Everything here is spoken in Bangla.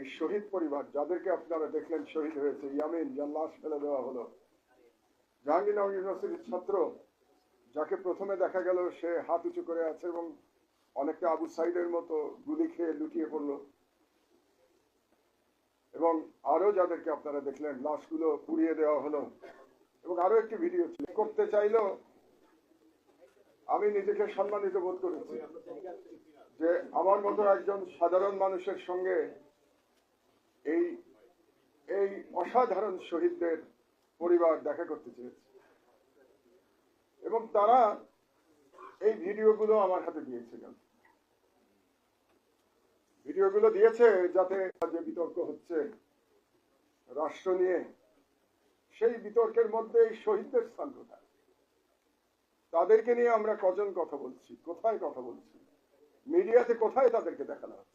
এই শহীদ পরিবার যাদেরকে আপনারা দেখলেন শহীদ হয়েছে, ইয়ামিন যার লাশ ফেলে দেওয়া হলো, জাহাঙ্গীরনগর ইউনিভার্সিটির ছাত্র যাকে প্রথমে দেখা গেল সে হাত উঁচু করে আছে এবং অনেকটা আবু সাইদের মতো গুলি খেয়ে লুটিয়ে পড়লো, এবং আরো যাদেরকে আপনারা দেখলেন লাশগুলো পুড়িয়ে দেওয়া হলো, এবং আরো একটি ভিডিও করতে চাইলেও আমি নিজেকে সম্মানিত বোধ করেছি যে আমার মতো একজন সাধারণ মানুষের সঙ্গে এই এই অসাধারণ শহীদদের পরিবার দেখা করতে চেয়েছে, এবং তারা এই ভিডিওগুলো আমার হাতে দিয়েছিলেন। ভিডিওগুলো দিয়েছে যাতে যে বিতর্ক হচ্ছে রাষ্ট্র নিয়ে, সেই বিতর্কের মধ্যে এই শহীদদের স্থান কোথায়, তাদেরকে নিয়ে আমরা কজন কথা বলছি, কোথায় কথা বলছি, মিডিয়াতে কোথায় তাদেরকে দেখানো হচ্ছে।